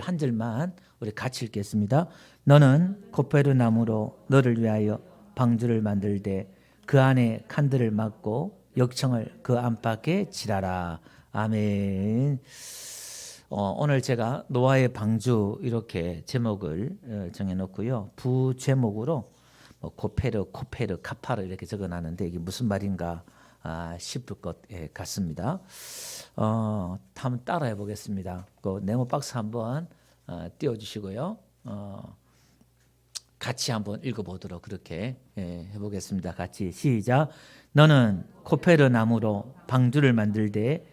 한 절만 우리 같이 읽겠습니다. 너는 코페르 나무로 너를 위하여 방주를 만들되 그 안에 칸들을 막고 역청을 그 안팎에 칠하라. 아멘. 오늘 제가 노아의 방주 이렇게 제목을 정해놓고요. 부제목으로 코페르, 카파르 이렇게 적어놨는데 이게 무슨 말인가 싶을 것 같습니다. 한번 따라해 보겠습니다. 그 네모 박스 한번 띄워주시고요. 같이 한번 읽어보도록 그렇게 해보겠습니다. 같이 시작. 너는 코페르 나무로 방주를 만들되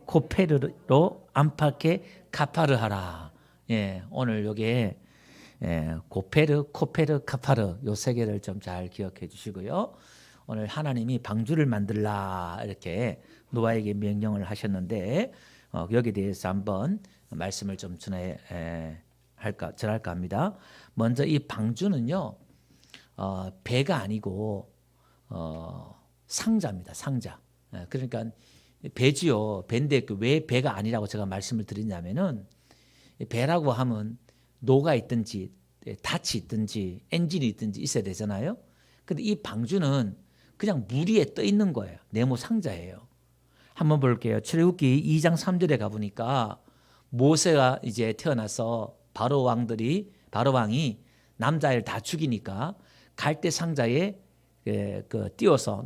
코페르로 안팎에 카파르 하라. 오늘 요게 코페르, 카파르 요 세 개를 좀 잘 기억해 주시고요. 오늘 하나님이 방주를 만들라 이렇게 노아에게 명령을 하셨는데 여기에 대해서 한번 말씀을 좀 전할까 합니다. 먼저 이 방주는요 배가 아니고 상자입니다. 상자. 그러니까 배지요. 배인데 왜 배가 아니라고 제가 말씀을 드리냐면은 배라고 하면 노가 있든지 닻이 있든지 엔진이 있든지 있어야 되잖아요. 근데 이 방주는 그냥 물 위에 떠 있는 거예요. 네모 상자예요. 한번 볼게요. 출애굽기 2장 3절에 가보니까 모세가 이제 태어나서 바로 왕이 남자를 다 죽이니까 갈대 상자에 띄워서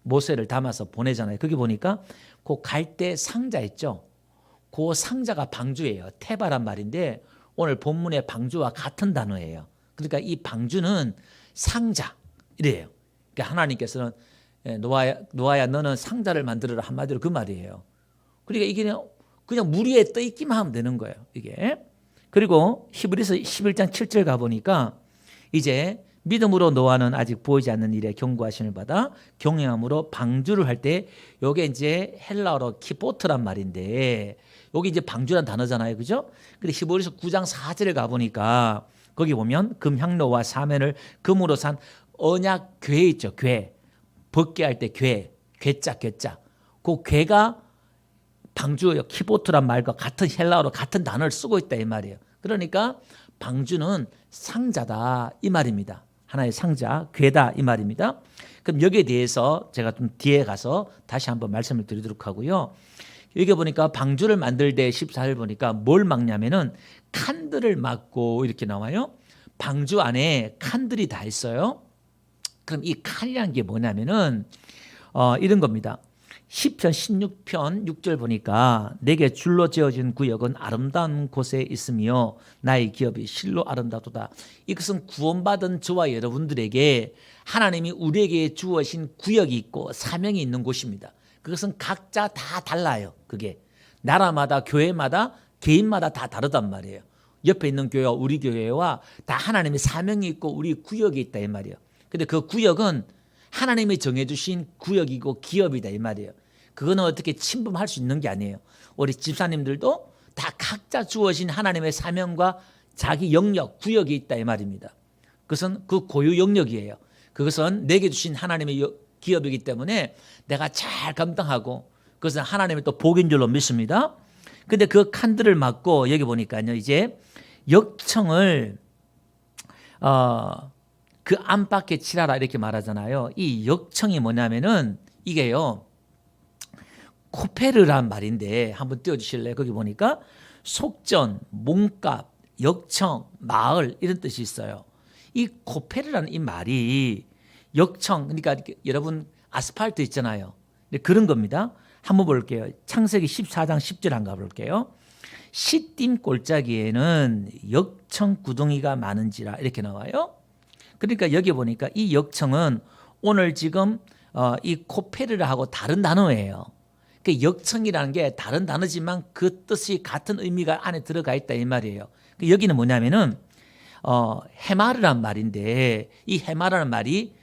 모세를 담아서 보내잖아요. 거기 보니까 그 갈대 상자 있죠. 그 상자가 방주예요. 테바란 말인데 오늘 본문의 방주와 같은 단어예요. 그러니까 이 방주는 상자 이래요. 그러니까 하나님께서는 노아야 너는 상자를 만들어라 한마디로 그 말이에요. 그러니까 이게 그냥 물 위에 떠 있기만 하면 되는 거예요. 이게. 그리고 히브리서 11장 7절 가보니까 이제 믿음으로 노아는 아직 보이지 않는 일에 경고하심을 받아 경외함으로 방주를 할 때 요게 이제 헬라어로 키포트란 말인데 여기 이제 방주란 단어잖아요. 그죠? 근데 히브리서 9장 4절에 가보니까 거기 보면 금향로와 사면을 금으로 산 언약 궤 있죠. 궤. 벗게 할 때 괴자. 그 괴가 방주예요. 키보트란 말과 같은 헬라어로 같은 단어를 쓰고 있다 이 말이에요. 그러니까 방주는 상자다 이 말입니다. 하나의 상자, 괴다 이 말입니다. 그럼 여기에 대해서 제가 좀 뒤에 가서 다시 한번 말씀을 드리도록 하고요. 여기 보니까 방주를 만들 때 14절 보니까 뭘 막냐면은 칸들을 막고 이렇게 나와요. 방주 안에 칸들이 다 있어요. 그럼 이 칸이라는 게 뭐냐면은 이런 겁니다. 시편 16편 6절 보니까 내게 줄로 지어진 구역은 아름다운 곳에 있으며 나의 기업이 실로 아름다도다. 이것은 구원받은 저와 여러분들에게 하나님이 우리에게 주어진 구역이 있고 사명이 있는 곳입니다. 그것은 각자 다 달라요. 그게 나라마다 교회마다 개인마다 다 다르단 말이에요. 옆에 있는 교회와 우리 교회와 다 하나님의 사명이 있고 우리 구역이 있다 이 말이에요. 근데 그 구역은 하나님이 정해주신 구역이고 기업이다 이 말이에요. 그거는 어떻게 침범할 수 있는 게 아니에요. 우리 집사님들도 다 각자 주어진 하나님의 사명과 자기 영역, 구역이 있다 이 말입니다. 그것은 그 고유 영역이에요. 그것은 내게 주신 하나님의 기업이기 때문에 내가 잘 감당하고 그것은 하나님의 또 복인 줄로 믿습니다. 근데 그 칸들을 막고 여기 보니까요. 이제 역청을 그 안팎에 칠하라 이렇게 말하잖아요. 이 역청이 뭐냐면은 이게요. 코페르란 말인데 한번 띄워주실래요? 거기 보니까 속전, 몸값, 역청, 마을 이런 뜻이 있어요. 이 코페르라는 이 말이 역청 그러니까 여러분 아스팔트 있잖아요. 그런 겁니다. 한번 볼게요. 창세기 14장 10절 한번 가볼게요. 시딤 골짜기에는 역청 구덩이가 많은지라 이렇게 나와요. 그러니까 여기 보니까 이 역청은 오늘 지금 이 코페르하고 다른 단어예요. 그 역청이라는 게 다른 단어지만 그 뜻이 같은 의미가 안에 들어가 있다 이 말이에요. 여기는 뭐냐면은 해마르란 말인데 이 해마르라는 말이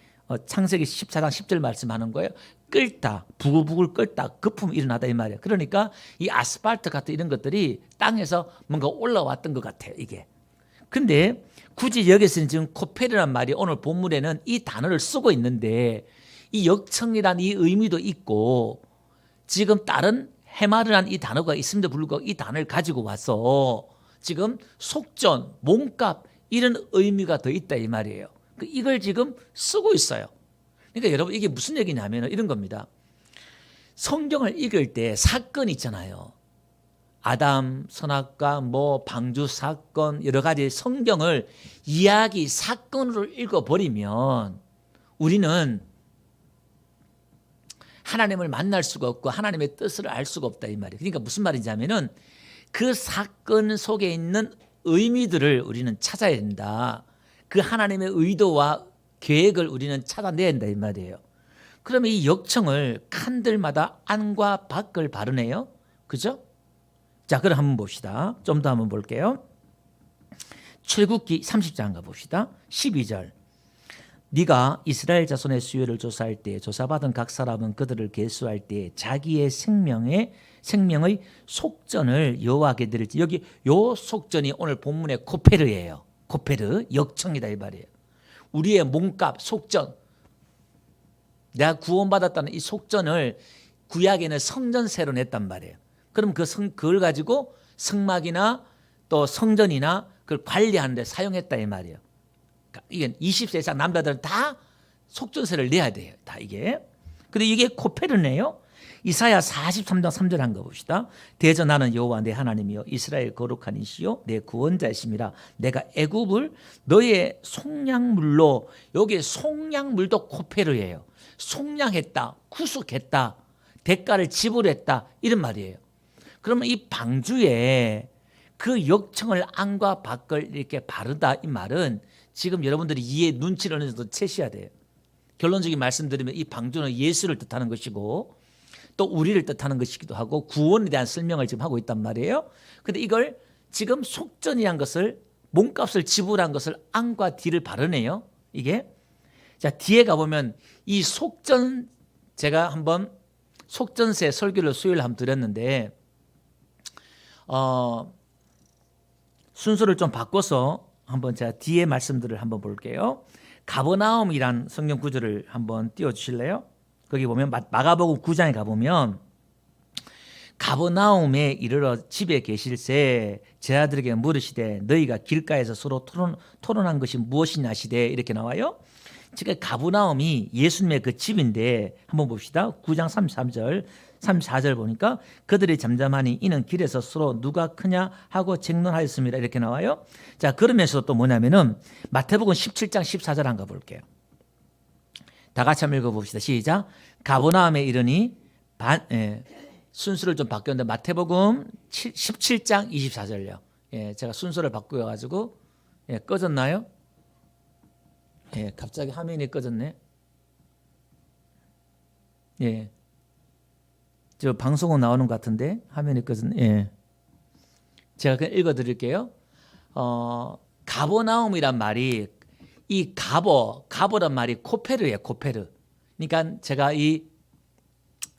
창세기 14장 10절 말씀하는 거예요. 끓다, 부글부글 끓다, 거품이 일어나다 이 말이에요. 그러니까 이 아스팔트 같은 이런 것들이 땅에서 뭔가 올라왔던 것 같아요. 이게. 근데 굳이 여기서는 지금 코페르란 말이 오늘 본문에는 이 단어를 쓰고 있는데 이 역청이란 이 의미도 있고 지금 다른 해마르란 이 단어가 있음에도 불구하고 이 단어를 가지고 와서 지금 속전, 몸값 이런 의미가 더 있다 이 말이에요. 이걸 지금 쓰고 있어요. 그러니까 여러분 이게 무슨 얘기냐면 이런 겁니다. 성경을 읽을 때 사건 있잖아요. 아담 선악과 뭐 방주 사건 여러 가지 성경을 이야기 사건으로 읽어버리면 우리는 하나님을 만날 수가 없고 하나님의 뜻을 알 수가 없다 이 말이에요. 그러니까 무슨 말인지 하면은 그 사건 속에 있는 의미들을 우리는 찾아야 된다. 그 하나님의 의도와 계획을 우리는 찾아내야 된다 이 말이에요. 그러면 이 역청을 칸들마다 안과 밖을 바르네요. 그죠? 자, 그럼 한번 봅시다. 좀 더 한번 볼게요. 출애굽기 30장 가봅시다. 12절. 네가 이스라엘 자손의 수요를 조사할 때 조사받은 각 사람은 그들을 계수할 때 자기의 생명의 속전을 여호와께 드릴지. 여기 요 속전이 오늘 본문의 코페르예요. 코페르 역청이다 이 말이에요. 우리의 몸값 속전. 내가 구원받았다는 이 속전을 구약에는 성전세로 냈단 말이에요. 그럼 그걸 가지고 성막이나 또 성전이나 그걸 관리하는 데 사용했다 이 말이에요. 그러니까 이게 20세 이상 남자들은 다 속전세를 내야 돼요. 다 이게. 근데 이게 코페르네요. 이사야 43장 3절 한 거 봅시다. 대저 나는 여호와 내 하나님이요 이스라엘 거룩한 이시요 내 구원자이심이라. 내가 애굽을 너의 속량물로. 여기 속량물도 코페르예요. 속량했다, 구속했다, 대가를 지불했다 이런 말이에요. 그러면 이 방주에 그 역청을 안과 밖을 이렇게 바르다 이 말은 지금 여러분들이 이해 눈치를 어느 정도 채셔야 돼요. 결론적인 말씀드리면 이 방주는 예수를 뜻하는 것이고 또 우리를 뜻하는 것이기도 하고 구원에 대한 설명을 지금 하고 있단 말이에요. 그런데 이걸 지금 속전이란 것을 몸값을 지불한 것을 안과 뒤를 바르네요. 이게 자 뒤에 가보면 이 속전 제가 한번 속전세 설교를 수요일 한번 드렸는데 순서를 좀 바꿔서 한번 제가 뒤에 말씀들을 한번 볼게요. 가버나움이란 성경 구절을 한번 띄워주실래요? 거기 보면 마가복음 9장에 가보면 가버나움에 이르러 집에 계실새 제자들에게 물으시되 너희가 길가에서 서로 토론한 것이 무엇이냐 하시되 이렇게 나와요. 지금 가버나움이 예수님의 그 집인데 한번 봅시다. 9장 33절 34절 보니까 그들이 잠잠하니 이는 길에서 서로 누가 크냐 하고 쟁론하였습니다. 이렇게 나와요. 자 그러면서 또 뭐냐면은 마태복음 17장 14절 한번 볼게요. 다 같이 한번 읽어봅시다. 시작. 가버나움에 이르니 순서를 좀 바뀌었는데 마태복음 17장 24절요. 제가 순서를 바꾸어가지고 꺼졌나요? 갑자기 화면이 꺼졌네. 저 방송은 나오는 것 같은데 화면이 꺼졌네. 제가 그냥 읽어드릴게요. 가버나움이란 말이 이 가버란 말이 코페르예요. 코페르. 그러니까 제가 이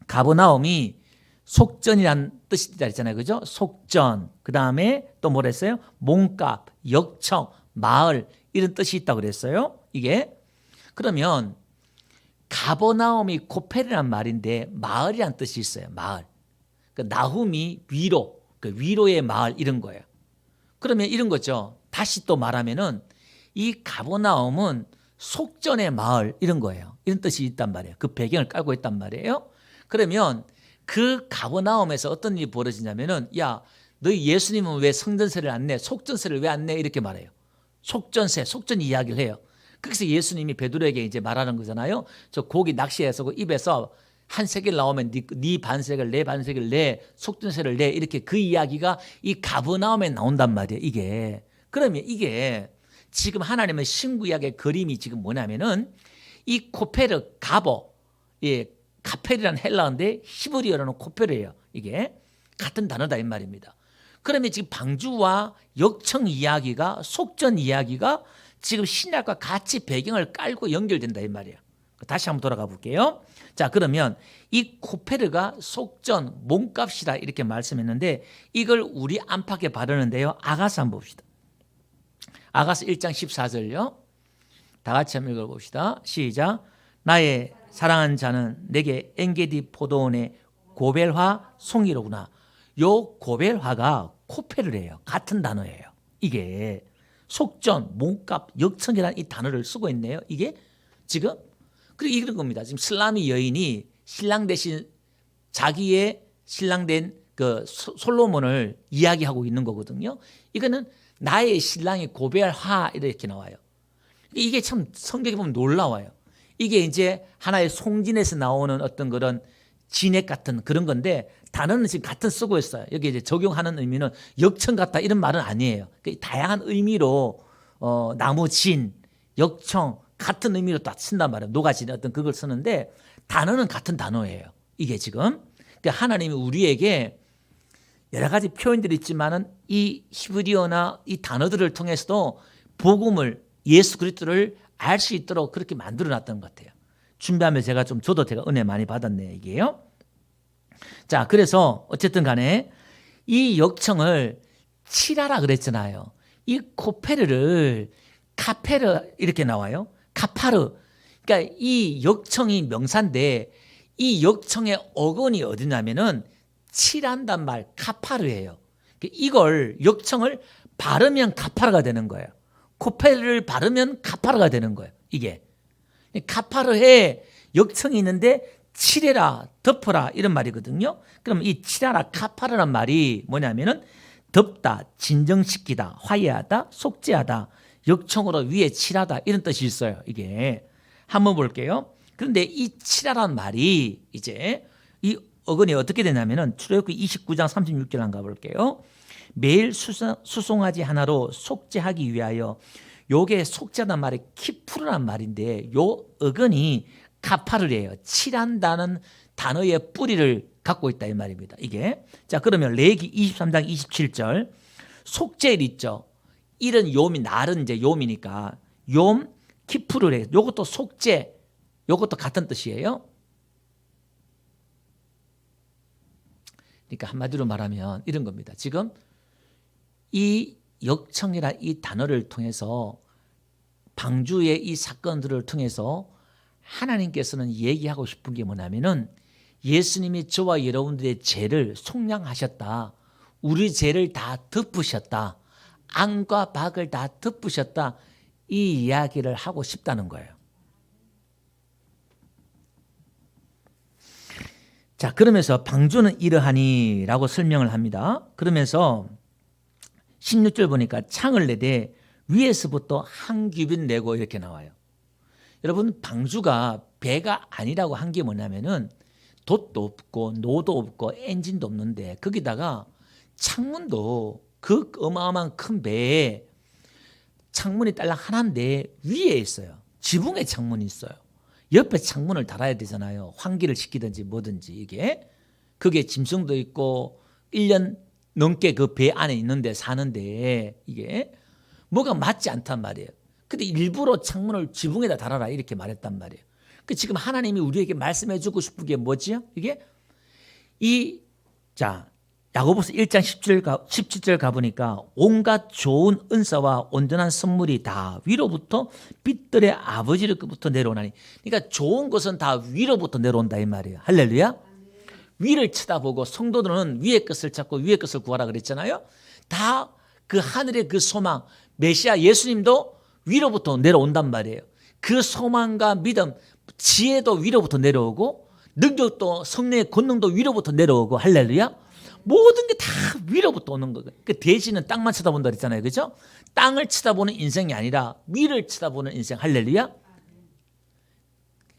가버나움이 속전이란 뜻이다 했잖아요. 그죠? 속전. 그 다음에 또 뭐라 했어요? 몸값, 역청, 마을 이런 뜻이 있다고 그랬어요. 이게. 그러면 가버나움이 코페르란 말인데 마을이란 뜻이 있어요. 마을. 그 나훔이 위로, 그 위로의 마을 이런 거예요. 그러면 이런 거죠. 다시 또 말하면은 이 가버나움은 속전의 마을 이런 거예요. 이런 뜻이 있단 말이에요. 그 배경을 깔고 있단 말이에요. 그러면 그 가버나움에서 어떤 일이 벌어지냐면은 야, 너희 예수님은 왜 성전세를 안 내? 속전세를 왜 안 내? 이렇게 말해요. 속전세, 속전 이야기를 해요. 그래서 예수님이 베드로에게 이제 말하는 거잖아요. 저 고기 낚시해서 그 입에서 한 세겔 나오면 네 반세겔, 내 반세겔 내, 속전세를 내 이렇게 그 이야기가 이 가버나움에 나온단 말이에요. 이게. 그러면 이게 지금 하나님의 신구약의 그림이 지금 뭐냐면은 이 코페르 가버, 카펠이라는 헬라어인데 히브리어로는 코페르예요. 이게 같은 단어다 이 말입니다. 그러면 지금 방주와 역청 이야기가 속전 이야기가 지금 신약과 같이 배경을 깔고 연결된다 이 말이에요. 다시 한번 돌아가 볼게요. 자 그러면 이 코페르가 속전 몸값이다 이렇게 말씀했는데 이걸 우리 안팎에 바르는데요. 아가서 한번 봅시다. 아가서 1장 14절요. 다 같이 한번 읽어봅시다. 시작. 나의 사랑하는 자는 내게 엔게디 포도원의 고벨화 송이로구나. 요 고벨화가 코페를 해요. 같은 단어예요. 이게 속전, 몸값, 역청이라는 이 단어를 쓰고 있네요. 이게 지금 그리고 이런 겁니다. 지금 슬라미 여인이 신랑 대신 자기의 신랑된 그 솔로몬을 이야기하고 있는 거거든요. 이거는 나의 신랑이 고벨화 이렇게 나와요. 이게 참 성경에 보면 놀라워요. 이게 이제 하나의 송진에서 나오는 어떤 그런 진액 같은 그런 건데 단어는 지금 같은 쓰고 있어요. 여기 이제 적용하는 의미는 역청 같다 이런 말은 아니에요. 다양한 의미로 나무 진, 역청 같은 의미로 다 쓴단 말이에요. 노가진 어떤 그걸 쓰는데 단어는 같은 단어예요. 이게 지금 그러니까 하나님이 우리에게 여러 가지 표현들이 있지만은 이 히브리어나 이 단어들을 통해서도 복음을 예수 그리스도를 알 수 있도록 그렇게 만들어 놨던 것 같아요. 준비하면 저도 제가 은혜 많이 받았네요, 이게요. 자, 그래서 어쨌든 간에 이 역청을 칠하라 그랬잖아요. 이 코페르를 카페르 이렇게 나와요. 카파르. 그러니까 이 역청이 명사인데 이 역청의 어근이 어디냐면은 칠한단 말 카파르예요. 이걸 역청을 바르면 카파르가 되는 거예요. 코페르를 바르면 카파르가 되는 거예요. 이게 카파르에 역청이 있는데 칠해라, 덮어라 이런 말이거든요. 그럼 이 칠하라, 카파르란 말이 뭐냐면은 덮다, 진정시키다, 화해하다, 속죄하다, 역청으로 위에 칠하다 이런 뜻이 있어요. 이게 한번 볼게요. 그런데 이 칠하란 말이 이제 이 어근이 어떻게 되냐면은 출애굽기 29장 36절 한번 가볼게요. 매일 수송아지 하나로 속죄하기 위하여 요게 속죄하단 말이 키푸르란 말인데 요 어근이 카파르예요. 칠한다는 단어의 뿌리를 갖고 있다 이 말입니다. 이게 자 그러면 레위기 23장 27절 속죄일 있죠. 일은 요미 날은 이제 요미니까 욤 키푸르래. 요것도 속죄 요것도 같은 뜻이에요. 그러니까 한마디로 말하면 이런 겁니다. 지금 이 역청이라 이 단어를 통해서 방주의 이 사건들을 통해서 하나님께서는 얘기하고 싶은 게 뭐냐면은 예수님이 저와 여러분들의 죄를 속량하셨다. 우리 죄를 다 덮으셨다. 안과 박을 다 덮으셨다. 이 이야기를 하고 싶다는 거예요. 자, 그러면서 방주는 이러하니 라고 설명을 합니다. 그러면서 16절 보니까 창을 내되 위에서부터 한 규빗 내고 이렇게 나와요. 여러분 방주가 배가 아니라고 한 게 뭐냐면은 돛도 없고 노도 없고 엔진도 없는데 거기다가 창문도 그 어마어마한 큰 배에 창문이 딸랑 하나인데 위에 있어요. 지붕에 창문이 있어요. 옆에 창문을 달아야 되잖아요. 환기를 시키든지 뭐든지 이게 그게 짐승도 있고 1년 넘게 그 배 안에 있는데 사는데 이게 뭐가 맞지 않단 말이에요. 근데 일부러 창문을 지붕에다 달아라 이렇게 말했단 말이에요. 그 지금 하나님이 우리에게 말씀해 주고 싶은 게 뭐지요? 이게 야고보서 1장 17절 가보니까 온갖 좋은 은사와 온전한 선물이 다 위로부터 빛들의 아버지로부터 내려오나니 그러니까 좋은 것은 다 위로부터 내려온다 이 말이에요. 할렐루야. 위를 쳐다보고 성도들은 위의 것을 찾고 위의 것을 구하라 그랬잖아요. 다 그 하늘의 그 소망 메시아 예수님도 위로부터 내려온단 말이에요. 그 소망과 믿음 지혜도 위로부터 내려오고 능력도 성령의 권능도 위로부터 내려오고 할렐루야. 모든 게 다 위로부터 오는 거예요. 그 대신은 땅만 쳐다본다 그랬잖아요. 그죠? 땅을 쳐다보는 인생이 아니라 위를 쳐다보는 인생. 할렐루야.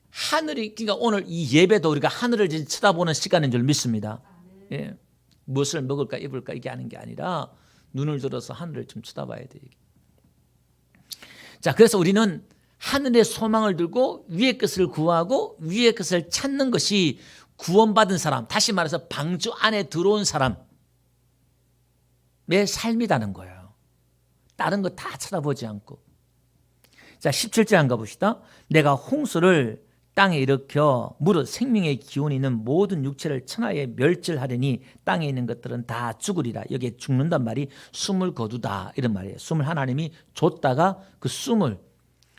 하늘이 그러니까 오늘 이 예배도 우리가 하늘을 쳐다보는 시간인 줄 믿습니다. 예. 무엇을 먹을까 입을까 이게 하는 게 아니라 눈을 들어서 하늘을 좀 쳐다봐야 돼요. 자, 그래서 우리는 하늘의 소망을 들고 위의 것을 구하고 위의 것을 찾는 것이 구원받은 사람, 다시 말해서 방주 안에 들어온 사람의 삶이라는 거예요. 다른 거 다 쳐다보지 않고. 자, 17절 안 가봅시다. 내가 홍수를 땅에 일으켜 무릇 생명의 기운이 있는 모든 육체를 천하에 멸절하려니 땅에 있는 것들은 다 죽으리라. 여기에 죽는단 말이 숨을 거두다 이런 말이에요. 숨을 하나님이 줬다가 그 숨을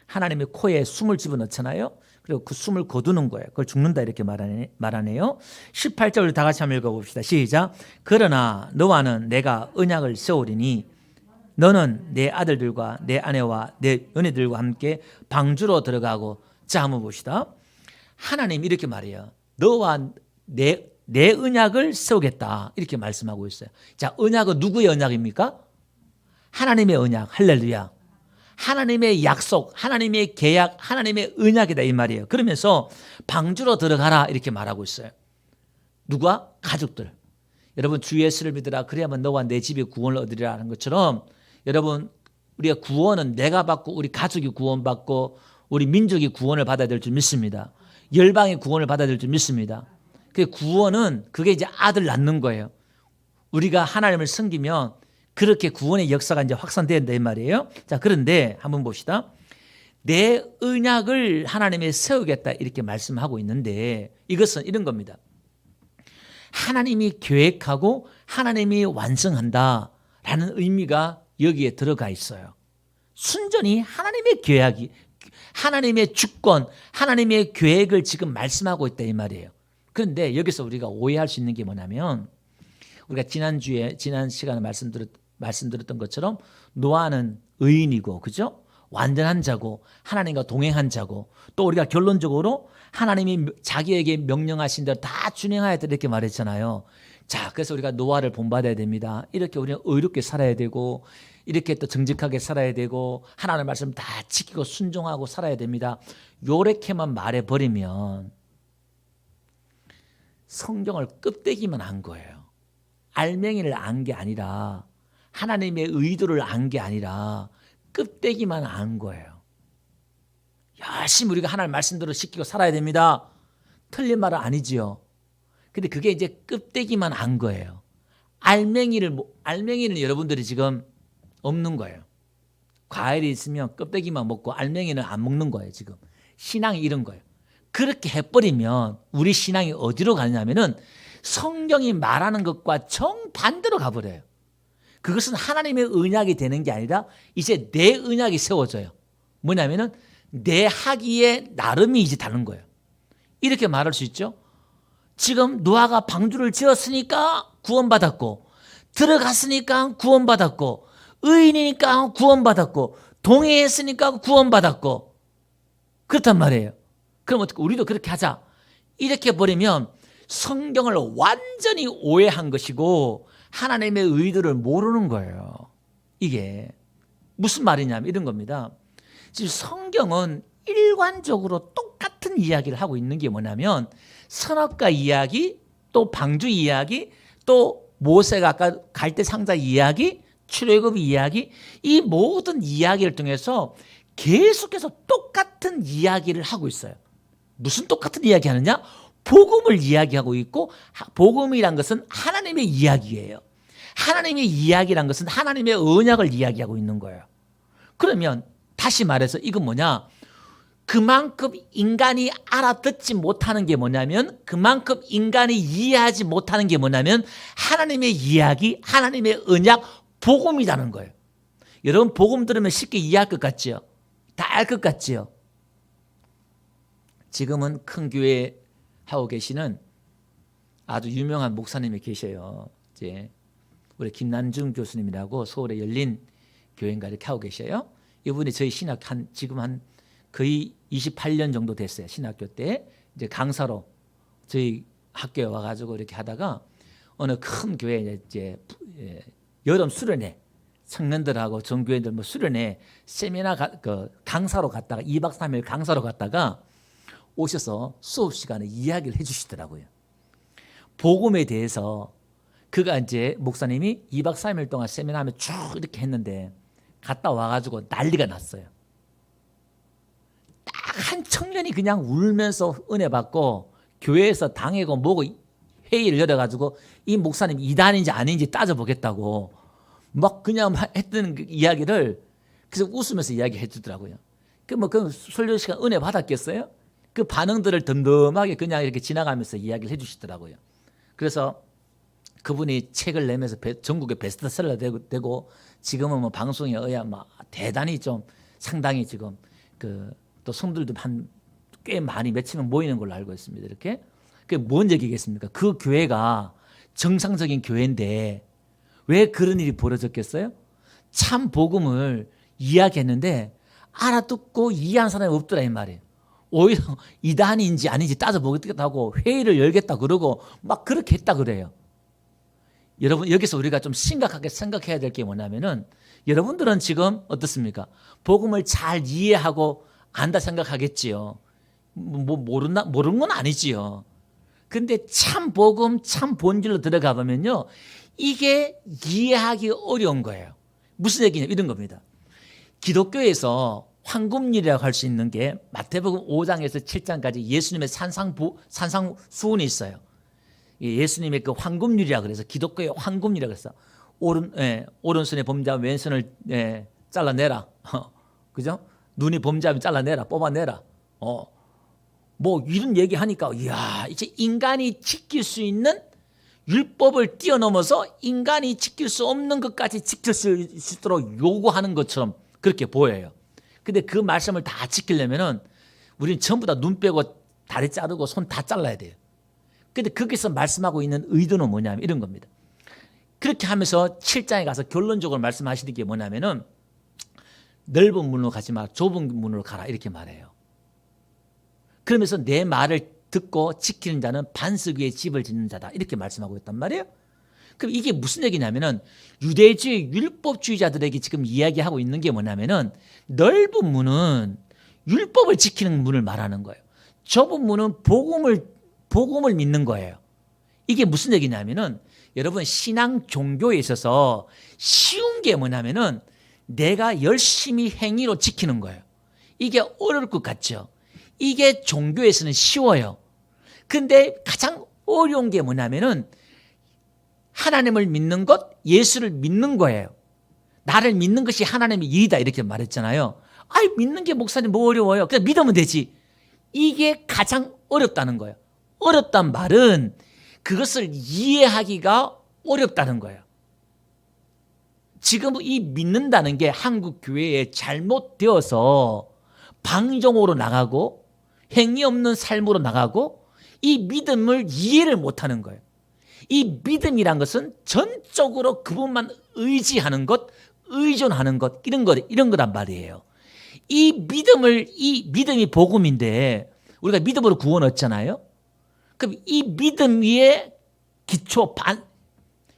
하나님의 코에 숨을 집어넣잖아요. 그리고 그 숨을 거두는 거예요. 그걸 죽는다 이렇게 말하네요. 18절을 다 같이 한번 읽어봅시다. 시작. 그러나 너와는 내가 언약을 세우리니 너는 내 아들들과 내 아내와 내 연애들과 함께 방주로 들어가고. 자, 한번 봅시다. 하나님 이렇게 말해요. 너와 내 언약을 세우겠다 이렇게 말씀하고 있어요. 자, 언약은 누구의 언약입니까? 하나님의 언약. 할렐루야. 하나님의 약속, 하나님의 계약, 하나님의 언약이다 이 말이에요. 그러면서 방주로 들어가라 이렇게 말하고 있어요. 누가? 가족들. 여러분 주 예수를 믿으라 그래야만 너와 내 집이 구원을 얻으리라 하는 것처럼 여러분 우리가 구원은 내가 받고 우리 가족이 구원받고 우리 민족이 구원을 받아야 될 줄 믿습니다. 열방이 구원을 받아야 될 줄 믿습니다. 그 구원은 그게 이제 아들 낳는 거예요. 우리가 하나님을 섬기면 그렇게 구원의 역사가 이제 확산된다 이 말이에요. 자, 그런데 한번 봅시다. 내 언약을 하나님이 세우겠다 이렇게 말씀하고 있는데 이것은 이런 겁니다. 하나님이 계획하고 하나님이 완성한다라는 의미가 여기에 들어가 있어요. 순전히 하나님의 계획이 하나님의 주권, 하나님의 계획을 지금 말씀하고 있다 이 말이에요. 그런데 여기서 우리가 오해할 수 있는 게 뭐냐면 우리가 지난 시간에 말씀드렸던 것처럼 노아는 의인이고 그죠? 완전한 자고 하나님과 동행한 자고 또 우리가 결론적으로 하나님이 자기에게 명령하신 대로 다 준행해야 돼 이렇게 말했잖아요. 자, 그래서 우리가 노아를 본받아야 됩니다. 이렇게 우리는 의롭게 살아야 되고 이렇게 또 정직하게 살아야 되고 하나님의 말씀 다 지키고 순종하고 살아야 됩니다. 요렇게만 말해버리면 성경을 껍데기만 안 거예요. 알맹이를 안 게 아니라 하나님의 의도를 안 게 아니라 껍데기만 안 거예요. 열심히 우리가 하나님 말씀대로 지키고 살아야 됩니다. 틀린 말은 아니지요. 근데 그게 이제 껍데기만 안 거예요. 알맹이는 여러분들이 지금 없는 거예요. 과일이 있으면 껍데기만 먹고 알맹이는 안 먹는 거예요. 지금 신앙이 이런 거예요. 그렇게 해버리면 우리 신앙이 어디로 가냐면은 성경이 말하는 것과 정반대로 가버려요. 그것은 하나님의 언약이 되는 게 아니라 이제 내 언약이 세워져요. 뭐냐면은 내 하기에 나름이 이제 다른 거예요. 이렇게 말할 수 있죠. 지금 노아가 방주를 지었으니까 구원받았고 들어갔으니까 구원받았고 의인이니까 구원받았고 동행했으니까 구원받았고 그렇단 말이에요. 그럼 어떻게 우리도 그렇게 하자. 이렇게 버리면 성경을 완전히 오해한 것이고 하나님의 의도를 모르는 거예요. 이게 무슨 말이냐면 이런 겁니다. 지금 성경은 일관적으로 똑같은 이야기를 하고 있는 게 뭐냐면 선악과 이야기, 또 방주 이야기, 또 모세가 아까 갈대 상자 이야기, 출애굽 이야기, 이 모든 이야기를 통해서 계속해서 똑같은 이야기를 하고 있어요. 무슨 똑같은 이야기 하느냐? 복음을 이야기하고 있고 복음이란 것은 하나님의 이야기예요. 하나님의 이야기란 것은 하나님의 언약을 이야기하고 있는 거예요. 그러면 다시 말해서 이건 뭐냐? 그만큼 인간이 알아듣지 못하는 게 뭐냐면 그만큼 인간이 이해하지 못하는 게 뭐냐면 하나님의 이야기, 하나님의 언약, 복음이라는 거예요. 여러분 복음 들으면 쉽게 이해할 것 같지요? 다 알 것 같지요? 지금은 큰 교회 하고 계시는 아주 유명한 목사님이 계셔요. 이제 우리 김난중 교수님이라고 서울에 열린 교회인가 이렇게 하고 계셔요. 이분이 저희 신학 지금 거의 28년 정도 됐어요. 신학교 때 이제 강사로 저희 학교에 와가지고 이렇게 하다가 어느 큰 교회 이제 여름 수련회 청년들하고 전교회들 뭐 수련회 세미나 강사로 갔다가 2박 3일 강사로 갔다가 오셔서 수업 시간에 이야기를 해주시더라고요. 복음에 대해서 그가 이제 목사님이 2박 3일 동안 세미나하면 쭉 이렇게 했는데 갔다 와가지고 난리가 났어요. 딱 한 청년이 그냥 울면서 은혜 받고 교회에서 당하고 뭐고 회의를 열어가지고 이 목사님 이단인지 아닌지 따져보겠다고 막 그냥 했던 그 이야기를 그래서 웃으면서 이야기해 주더라고요. 그 설교 시간 은혜 받았겠어요? 그 반응들을 덤덤하게 그냥 이렇게 지나가면서 이야기를 해 주시더라고요. 그래서 그분이 책을 내면서 전국에 베스트셀러 되고 지금은 뭐 방송에 의한 막 대단히 좀 상당히 지금 또 성들도 한 꽤 많이 몇천 명 모이는 걸로 알고 있습니다. 이렇게. 그게 뭔 얘기겠습니까? 그 교회가 정상적인 교회인데 왜 그런 일이 벌어졌겠어요? 참 복음을 이야기했는데 알아듣고 이해한 사람이 없더라 이 말이에요. 오히려 이단인지 아닌지 따져보겠다고 회의를 열겠다 그러고 막 그렇게 했다 그래요. 여러분 여기서 우리가 좀 심각하게 생각해야 될 게 뭐냐면은 여러분들은 지금 어떻습니까? 복음을 잘 이해하고 안다 생각하겠지요. 모르는 건 아니지요. 근데 참 복음, 참 본질로 들어가 보면요. 이게 이해하기 어려운 거예요. 무슨 얘기냐 이런 겁니다. 기독교에서 황금률이라고 할 수 있는 게 마태복음 5장에서 7장까지 예수님의 산상수훈이 있어요. 예수님의 그 황금률이라고 그래서 기독교의 황금률이라고 해서 오른손에 범죄하면 왼손을 잘라내라. 그죠? 눈이 범죄하면 잘라내라. 뽑아내라. 뭐 이런 얘기하니까 이야 이제 인간이 지킬 수 있는 율법을 뛰어넘어서 인간이 지킬 수 없는 것까지 지킬 수 있도록 요구하는 것처럼 그렇게 보여요. 근데 그 말씀을 다 지키려면은 우리는 전부 다 눈 빼고 다리 자르고 손 다 잘라야 돼요. 근데 거기서 말씀하고 있는 의도는 뭐냐면 이런 겁니다. 그렇게 하면서 7장에 가서 결론적으로 말씀하시는 게 뭐냐면은 넓은 문으로 가지 마라 좁은 문으로 가라 이렇게 말해요. 그러면서 내 말을 듣고 지키는 자는 반석 위에 집을 짓는 자다 이렇게 말씀하고 있단 말이에요. 그럼 이게 무슨 얘기냐면은 유대주의 율법주의자들에게 지금 이야기하고 있는 게 뭐냐면은 넓은 문은 율법을 지키는 문을 말하는 거예요. 좁은 문은 복음을 믿는 거예요. 이게 무슨 얘기냐면은 여러분 신앙 종교에 있어서 쉬운 게 뭐냐면은 내가 열심히 행위로 지키는 거예요. 이게 어려울 것 같죠. 이게 종교에서는 쉬워요. 근데 가장 어려운 게 뭐냐면은 하나님을 믿는 것, 예수를 믿는 거예요. 나를 믿는 것이 하나님의 일이다 이렇게 말했잖아요. 아이 믿는 게 목사님 뭐 어려워요. 그냥 믿으면 되지. 이게 가장 어렵다는 거예요. 어렵단 말은 그것을 이해하기가 어렵다는 거예요. 지금 이 믿는다는 게 한국 교회에 잘못되어서 방종으로 나가고 행위 없는 삶으로 나가고 이 믿음을 이해를 못하는 거예요. 이 믿음이란 것은 전적으로 그분만 의지하는 것, 의존하는 것 이런 거란 말이에요. 이 믿음이 복음인데 우리가 믿음으로 구원 얻잖아요. 그럼 이 믿음 위에 기초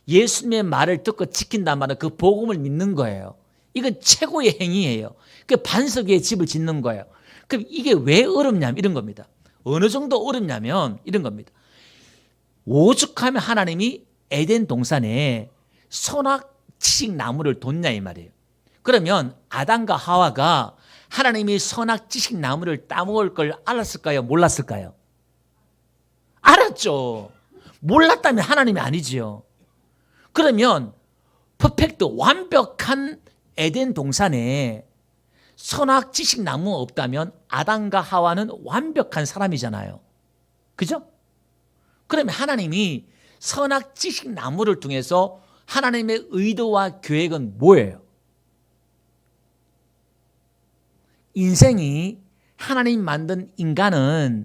예수님의 말을 듣고 지킨단 말은 그 복음을 믿는 거예요. 이건 최고의 행위예요. 그 반석 위에 집을 짓는 거예요. 그럼 이게 왜 어렵냐면 이런 겁니다. 어느 정도 어렵냐면 이런 겁니다. 오죽하면 하나님이 에덴 동산에 선악지식 나무를 뒀냐 이 말이에요. 그러면 아담과 하와가 하나님이 선악지식 나무를 따먹을 걸 알았을까요? 몰랐을까요? 알았죠. 몰랐다면 하나님이 아니지요. 그러면 퍼펙트 완벽한 에덴 동산에 선악지식 나무가 없다면 아담과 하와는 완벽한 사람이잖아요. 그죠? 그러면 하나님이 선악지식 나무를 통해서 하나님의 의도와 계획은 뭐예요? 인생이 하나님 만든 인간은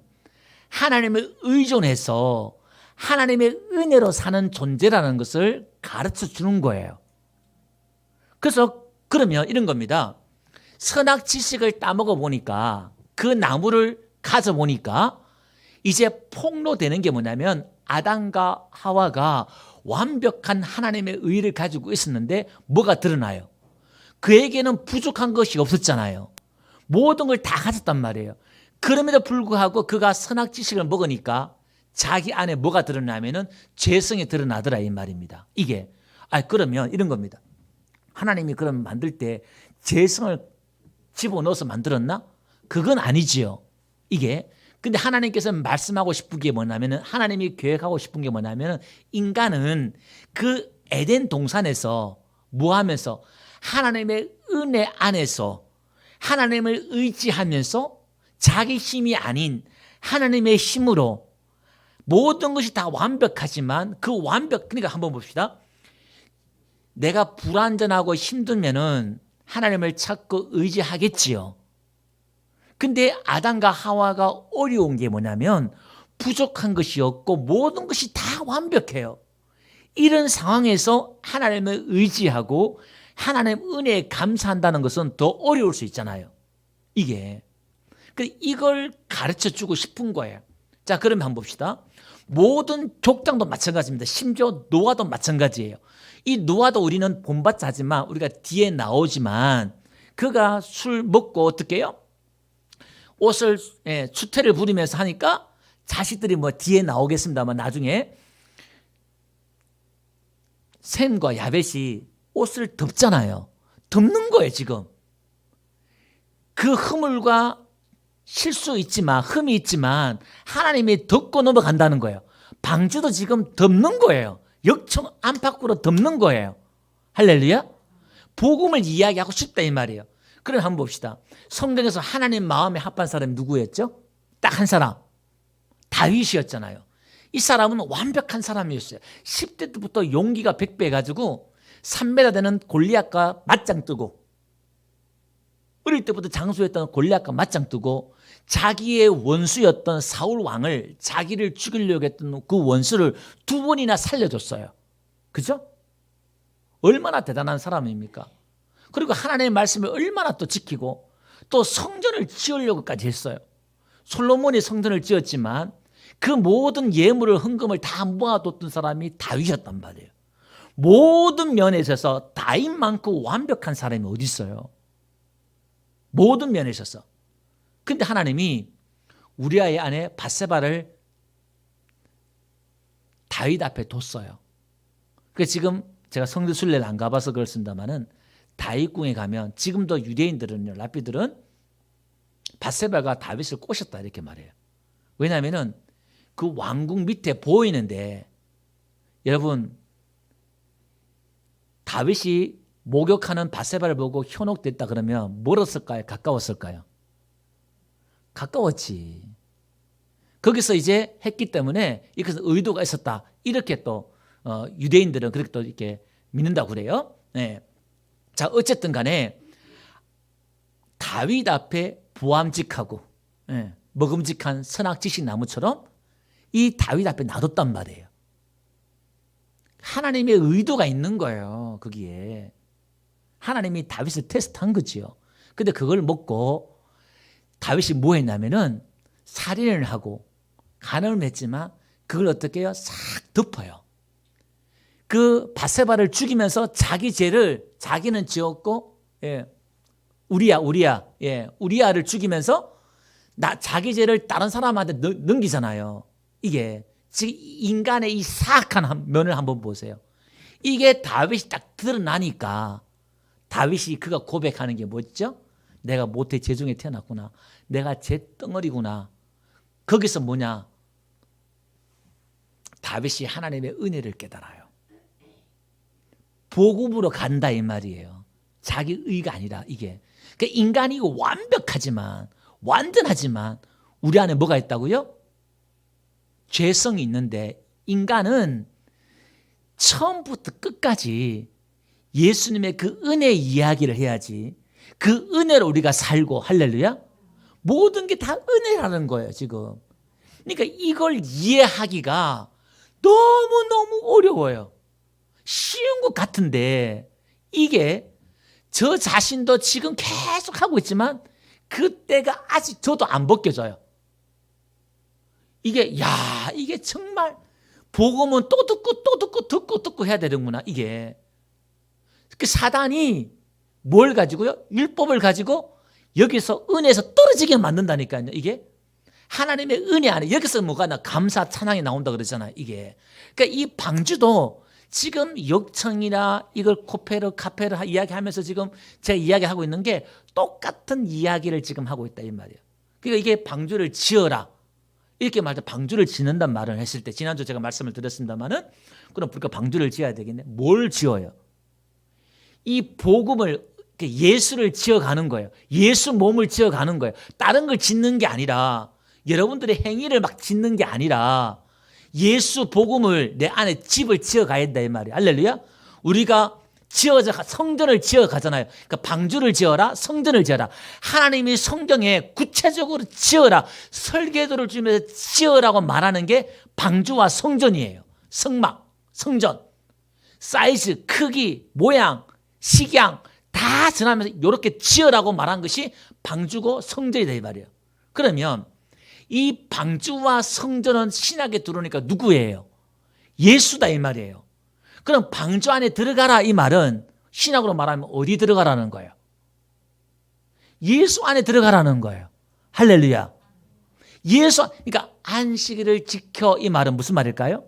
하나님을 의존해서 하나님의 은혜로 사는 존재라는 것을 가르쳐 주는 거예요. 그래서 그러면 이런 겁니다. 선악 지식을 따먹어 보니까 그 나무를 가져 보니까 이제 폭로되는 게 뭐냐면 아담과 하와가 완벽한 하나님의 의를 가지고 있었는데 뭐가 드러나요? 그에게는 부족한 것이 없었잖아요. 모든 걸 다 가졌단 말이에요. 그럼에도 불구하고 그가 선악 지식을 먹으니까 자기 안에 뭐가 드러나면은 죄성이 드러나더라 이 말입니다. 이게 그러면 이런 겁니다. 하나님이 그럼 만들 때 죄성을 집어넣어서 만들었나? 그건 아니지요. 이게 근데 하나님께서 말씀하고 싶은 게 뭐냐면은 하나님이 계획하고 싶은 게 뭐냐면은 인간은 그 에덴 동산에서 뭐 하면서 하나님의 은혜 안에서 하나님을 의지하면서 자기 힘이 아닌 하나님의 힘으로 모든 것이 다 완벽하지만 그 그러니까 한번 봅시다. 내가 불완전하고 힘들면은 하나님을 찾고 의지하겠지요. 근데 아담과 하와가 어려운 게 뭐냐면 부족한 것이 없고 모든 것이 다 완벽해요. 이런 상황에서 하나님을 의지하고 하나님 은혜에 감사한다는 것은 더 어려울 수 있잖아요. 이게. 이걸 가르쳐 주고 싶은 거예요. 자, 그러면 한번 봅시다. 모든 족장도 마찬가지입니다. 심지어 노아도 마찬가지예요. 이 노아도 우리는 본받자 하지만 우리가 뒤에 나오지만 그가 술 먹고 어떻게 해요? 옷을 추태를 부리면서 하니까 자식들이 뭐 뒤에 나오겠습니다만 나중에 셈과 야벳이 옷을 덮잖아요. 덮는 거예요 지금. 그 허물과 실수 있지만 흠이 있지만 하나님이 덮고 넘어간다는 거예요. 방주도 지금 덮는 거예요. 역청 안팎으로 덮는 거예요. 할렐루야. 복음을 이야기하고 싶다 이 말이에요. 그럼 한번 봅시다. 성경에서 하나님 마음에 합한 사람이 누구였죠? 딱 한 사람. 다윗이었잖아요. 이 사람은 완벽한 사람이었어요. 10대 때부터 용기가 100배 해가지고 3m 되는 골리앗과 맞짱 뜨고 어릴 때부터 장수였던 골리앗과 맞짱 뜨고 자기의 원수였던 사울 왕을 자기를 죽이려고 했던 그 원수를 2번이나 살려줬어요. 그죠? 얼마나 대단한 사람입니까? 그리고 하나님의 말씀을 얼마나 또 지키고 또 성전을 지으려고까지 했어요. 솔로몬이 성전을 지었지만 그 모든 예물을 헌금을 다 모아뒀던 사람이 다윗이었단 말이에요. 모든 면에 있어서 다윗만큼 완벽한 사람이 어디 있어요? 모든 면에 있어서. 근데 하나님이 우리아의 아내 밧세바를 다윗 앞에 뒀어요. 그래서 지금 제가 성전 순례를 안 가봐서 그렇습니다만은 다윗궁에 가면 지금도 유대인들은요, 랍비들은 밧세바가 다윗을 꼬셨다 이렇게 말해요. 왜냐하면은 그 왕궁 밑에 보이는데 여러분 다윗이 목욕하는 밧세바를 보고 현혹됐다 그러면 멀었을까요? 가까웠을까요? 가까웠지. 거기서 이제 했기 때문에 이것은 의도가 있었다. 이렇게 또 유대인들은 그렇게 또 이렇게 믿는다고 그래요. 네. 자, 어쨌든 간에 다윗 앞에 부함직하고 먹음직한 선악지식 나무처럼 이 다윗 앞에 놔뒀단 말이에요. 하나님의 의도가 있는 거예요. 거기에. 하나님이 다윗을 테스트한 거지요. 근데 그걸 먹고 다윗이 뭐 했냐면은 살인을 하고 간음을 했지만 그걸 어떻게 해요? 싹 덮어요. 그 밧세바를 죽이면서 자기 죄를 자기는 지었고 우리아를 죽이면서 자기 죄를 다른 사람한테 넘기잖아요. 이게 지금 인간의 이 사악한 면을 한번 보세요. 이게 다윗이 딱 드러나니까 다윗이 그가 고백하는 게 뭐죠? 내가 모태 죄중에 태어났구나. 내가 죄덩어리구나. 거기서 뭐냐? 다윗이 하나님의 은혜를 깨달아요. 복음으로 간다 이 말이에요. 자기 의가 아니라 이게. 그러니까 인간이 완벽하지만 완전하지만 우리 안에 뭐가 있다고요? 죄성이 있는데 인간은 처음부터 끝까지 예수님의 그 은혜 이야기를 해야지. 그 은혜로 우리가 살고 할렐루야. 모든 게 다 은혜라는 거예요 지금. 그러니까 이걸 이해하기가 너무너무 어려워요. 쉬운 것 같은데 이게 저 자신도 지금 계속 하고 있지만 그때가 아직 저도 안 벗겨져요. 이게 정말 복음은 또 듣고 또 듣고 듣고 해야 되는구나 이게. 그 사단이 뭘 가지고요? 율법을 가지고 여기서 은혜에서 떨어지게 만든다니까요. 이게 하나님의 은혜 안에 여기서 뭐가 감사 찬양이 나온다 그러잖아요. 이게 그러니까 이 방주도 지금 역청이나 이걸 코페르 카페르 이야기하면서 지금 제가 이야기하고 있는 게 똑같은 이야기를 지금 하고 있다 이 말이에요. 그러니까 이게 방주를 지어라 이렇게 말해 방주를 짓는단 말을 했을 때 지난주 제가 말씀을 드렸습니다만은 그럼 우리가 방주를 지어야 되겠네. 뭘 지어요? 이 복음을 예수를 지어가는 거예요. 예수 몸을 지어가는 거예요. 다른 걸 짓는 게 아니라 여러분들의 행위를 막 짓는 게 아니라 예수 복음을 내 안에 집을 지어가야 된다 이 말이에요. 할렐루야. 우리가 성전을 지어 가잖아요. 그러니까 방주를 지어라, 성전을 지어라. 하나님이 성경에 구체적으로 지어라, 설계도를 주면서 지어라고 말하는 게 방주와 성전이에요. 성막, 성전, 사이즈, 크기, 모양, 식양 다 전하면서 이렇게 지어라고 말한 것이 방주고 성전이다 이 말이에요. 그러면 이 방주와 성전은 신약에 들어오니까 누구예요? 예수다 이 말이에요. 그럼 방주 안에 들어가라 이 말은 신약으로 말하면 어디 들어가라는 거예요? 예수 안에 들어가라는 거예요. 할렐루야. 그러니까 안식일을 지켜 이 말은 무슨 말일까요?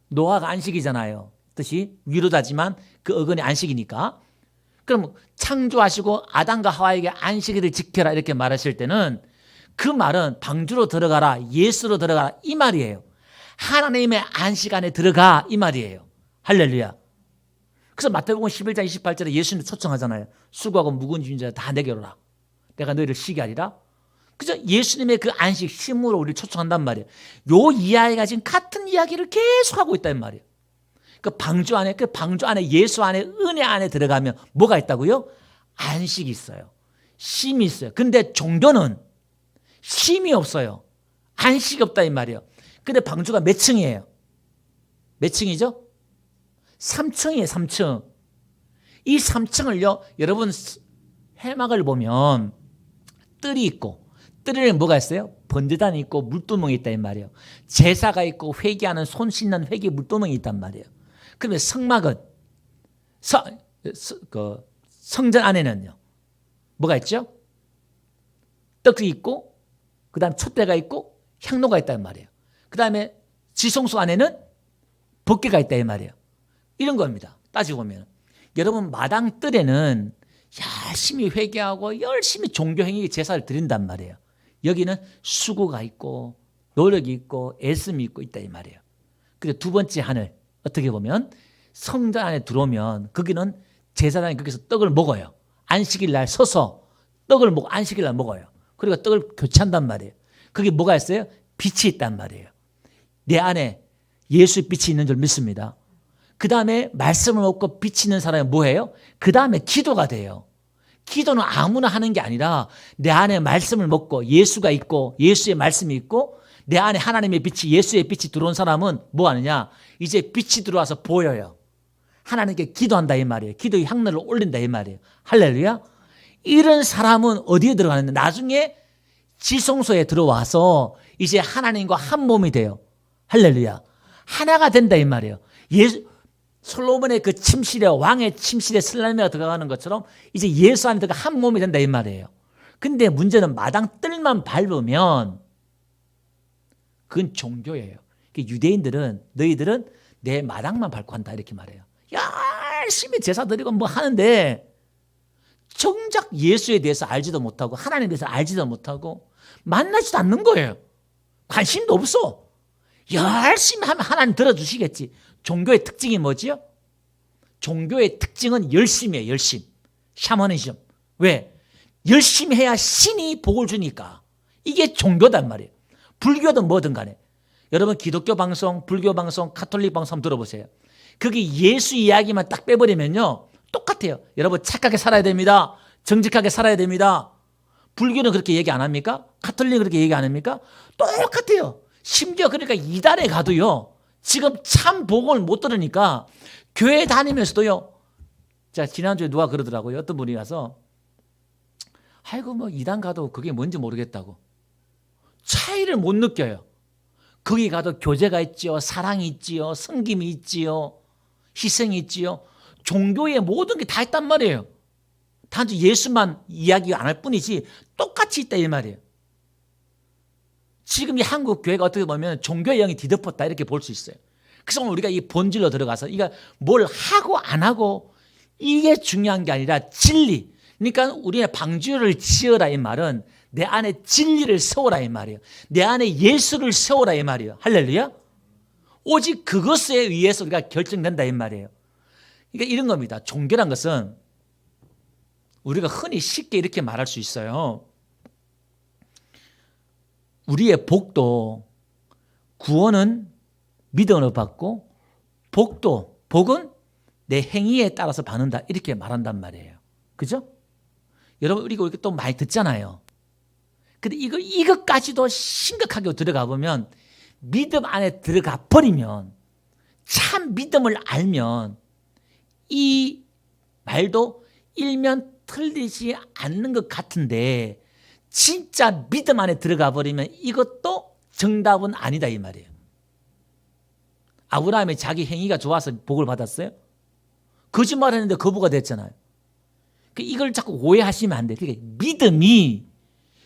노아가 안식이잖아요. 뜻이 위로다지만 그 어근이 안식이니까. 그럼 창조하시고 아담과 하와에게 안식일을 지켜라 이렇게 말하실 때는 그 말은 방주로 들어가라, 예수로 들어가라 이 말이에요. 하나님의 안식 안에 들어가 이 말이에요. 할렐루야. 그래서 마태복음 11장 28절에 예수님 초청하잖아요. 수고하고 무거운 짐진 자들 다 내게로 오라. 내가 너희를 쉬게 하리라. 그죠? 예수님의 그 안식, 쉼으로 우리를 초청한단 말이에요. 요 이야기가 지금 같은 이야기를 계속하고 있단 말이에요. 그 방주 안에 예수 안에 은혜 안에 들어가면 뭐가 있다고요? 안식이 있어요. 쉼이 있어요. 근데 종교는 쉼이 없어요. 안식이 없다 이 말이에요. 근데 방주가 몇 층이에요? 몇 층이죠? 3층이에요. 3층. 이 3층을요. 여러분 해막을 보면 뜰이 있고 뜰에 뭐가 있어요? 번제단이 있고 물두멍이 있다 이 말이에요. 제사가 있고 회개하는 손 씻는 회개 물두멍이 있단 말이에요. 그러면 성막은 성전 안에는요. 뭐가 있죠? 떡이 있고 그다음 촛대가 있고 향로가 있단 말이에요. 그 다음에 지성소 안에는 법궤가 있다 이 말이에요. 이런 겁니다. 따지고 보면 여러분 마당 뜰에는 열심히 회개하고 열심히 종교행위 제사를 드린단 말이에요. 여기는 수고가 있고 노력이 있고 애씀이 있고 있다 이 말이에요. 그리고 두 번째 하늘 어떻게 보면 성전 안에 들어오면 거기는 제사장이 거기서 떡을 먹어요. 안식일 날 서서 떡을 먹고 안식일 날 먹어요. 그리고 떡을 교체한단 말이에요. 거기 뭐가 있어요? 빛이 있단 말이에요. 내 안에 예수의 빛이 있는 줄 믿습니다. 그 다음에 말씀을 먹고 빛이 있는 사람이 뭐예요? 그 다음에 기도가 돼요. 기도는 아무나 하는 게 아니라 내 안에 말씀을 먹고 예수가 있고 예수의 말씀이 있고 내 안에 하나님의 빛이 예수의 빛이 들어온 사람은 뭐 하느냐? 이제 빛이 들어와서 보여요. 하나님께 기도한다 이 말이에요. 기도의 향로를 올린다 이 말이에요. 할렐루야. 이런 사람은 어디에 들어가는데 나중에 지성소에 들어와서 이제 하나님과 한 몸이 돼요. 할렐루야. 하나가 된다 이 말이에요. 솔로몬의 그 침실에 왕의 침실에 슬라미가 들어가는 것처럼 이제 예수 안에 들어가 한 몸이 된다 이 말이에요. 근데 문제는 마당 뜰만 밟으면 그건 종교예요. 유대인들은 너희들은 내 마당만 밟고 한다 이렇게 말해요. 열심히 제사 드리고 뭐 하는데 정작 예수에 대해서 알지도 못하고 하나님에 대해서 알지도 못하고 만나지도 않는 거예요. 관심도 없어. 열심히 하면 하나님 들어주시겠지. 종교의 특징이 뭐지요? 종교의 특징은 열심이에요. 열심. 샤머니즘. 왜? 열심히 해야 신이 복을 주니까. 이게 종교단 말이에요. 불교든 뭐든 간에. 여러분 기독교 방송, 불교 방송, 가톨릭 방송 한번 들어보세요. 거기 예수 이야기만 딱 빼버리면요. 똑같아요. 여러분 착하게 살아야 됩니다. 정직하게 살아야 됩니다. 불교는 그렇게 얘기 안 합니까? 가톨릭은 그렇게 얘기 안 합니까? 똑같아요. 심지어 그러니까 이단에 가도요. 지금 참 복음을 못 들으니까 교회 다니면서도요. 자, 지난주에 누가 그러더라고요. 어떤 분이 와서 아이고 뭐 이단 가도 그게 뭔지 모르겠다고. 차이를 못 느껴요. 거기 가도 교제가 있지요. 사랑이 있지요. 섬김이 있지요. 희생이 있지요. 종교의 모든 게 다 있단 말이에요. 단지 예수만 이야기 안 할 뿐이지 똑같이 있다 이 말이에요. 지금 이 한국 교회가 어떻게 보면 종교의 영이 뒤덮었다 이렇게 볼 수 있어요. 그래서 오늘 우리가 이 본질로 들어가서 이거 뭘 하고 안 하고 이게 중요한 게 아니라 진리. 그러니까 우리의 방주를 지어라 이 말은 내 안에 진리를 세워라 이 말이에요. 내 안에 예수를 세워라 이 말이에요. 할렐루야. 오직 그것에 의해서 우리가 결정된다 이 말이에요. 그러니까 이런 겁니다. 종교란 것은 우리가 흔히 쉽게 이렇게 말할 수 있어요. 우리의 복도 구원은 믿음으로 받고 복은 내 행위에 따라서 받는다 이렇게 말한단 말이에요. 그죠? 여러분 우리가 이렇게 또 많이 듣잖아요. 근데 이것까지도 심각하게 들어가 보면 믿음 안에 들어가 버리면 참 믿음을 알면 이 말도 일면 틀리지 않는 것 같은데 진짜 믿음 안에 들어가 버리면 이것도 정답은 아니다 이 말이에요. 아브라함이 자기 행위가 좋아서 복을 받았어요? 거짓말했는데 거부가 됐잖아요. 이걸 자꾸 오해하시면 안 돼요. 그러니까 믿음이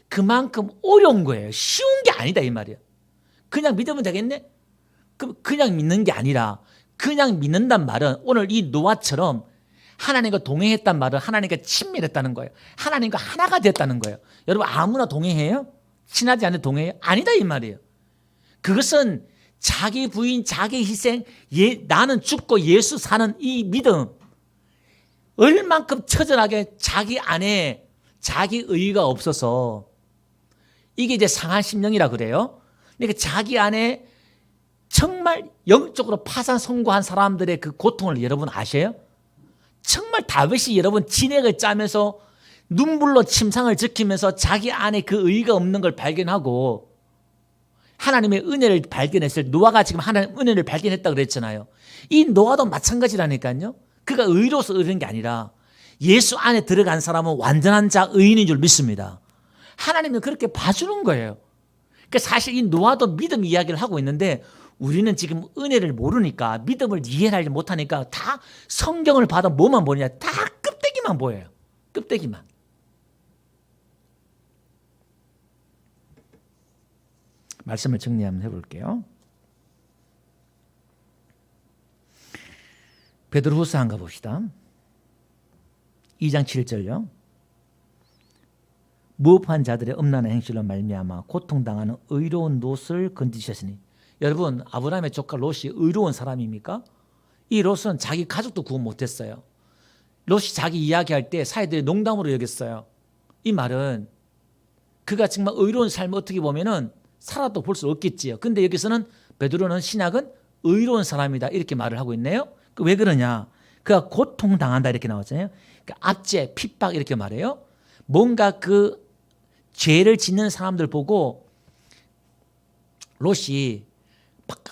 그만큼 어려운 거예요. 쉬운 게 아니다 이 말이에요. 그냥 믿으면 되겠네? 그냥 믿는 게 아니라 그냥 믿는단 말은 오늘 이 노아처럼 하나님과 동행했단 말은 하나님과 친밀했다는 거예요. 하나님과 하나가 됐다는 거예요. 여러분 아무나 동행해요? 친하지 않는 동행해요? 아니다 이 말이에요. 그것은 자기 부인, 자기 희생, 나는 죽고 예수 사는 이 믿음 얼만큼 처절하게 자기 안에 자기 의의가 없어서 이게 이제 상한 심령이라 그래요. 그러니까 자기 안에 정말 영적으로 파산 선고한 사람들의 그 고통을 여러분 아셔요? 정말 다윗이 여러분 진액을 짜면서 눈물로 침상을 지키면서 자기 안에 그 의의가 없는 걸 발견하고 하나님의 은혜를 발견했을 노아가 지금 하나님의 은혜를 발견했다 그랬잖아요. 이 노아도 마찬가지라니까요. 그가 의로서 의로운 게 아니라 예수 안에 들어간 사람은 완전한 자 의인인 줄 믿습니다. 하나님은 그렇게 봐주는 거예요. 그러니까 사실 이 노아도 믿음 이야기를 하고 있는데 우리는 지금 은혜를 모르니까 믿음을 이해하지 못하니까 다 성경을 봐도 뭐만 보느냐 다 껍데기만 보여요. 껍데기만. 말씀을 정리 한번 해볼게요. 베드로후서 한가 봅시다. 2장 7절요. 무업한 자들의 음란한 행실로 말미암아 고통당하는 의로운 롯을 건지셨으니. 여러분 아브라함의 조카 롯이 의로운 사람입니까? 이 롯은 자기 가족도 구원 못했어요. 롯이 자기 이야기할 때 사회들이 농담으로 여겼어요. 이 말은 그가 정말 의로운 삶을 어떻게 보면은 살아도 볼 수 없겠지요. 근데 여기서는 베드로는 신약은 의로운 사람이다 이렇게 말을 하고 있네요. 왜 그러냐? 그가 고통당한다 이렇게 나왔잖아요. 그러니까 압제, 핍박 이렇게 말해요. 뭔가 그 죄를 짓는 사람들 보고 롯이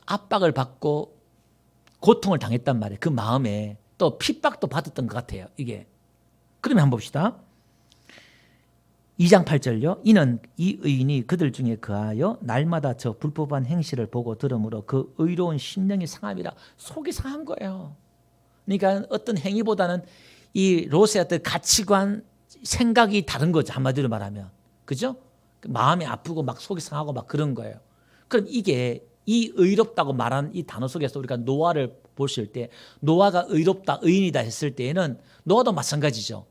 압박을 받고 고통을 당했단 말이에요. 그 마음에 또 핍박도 받았던 것 같아요. 이게. 그러면 한번 봅시다. 2장 8절요. 이는 이 의인이 그들 중에 거하여 날마다 저 불법한 행실을 보고 들으므로 그 의로운 심령이 상함이라. 속이 상한 거예요. 그러니까 어떤 행위보다는 이 롯의 어떤 가치관, 생각이 다른 거죠. 한마디로 말하면. 그죠? 마음이 아프고 막 속이 상하고 막 그런 거예요. 그럼 이게 이 의롭다고 말한 이 단어 속에서 우리가 노아를 보실 때 노아가 의롭다, 의인이다 했을 때에는 노아도 마찬가지죠.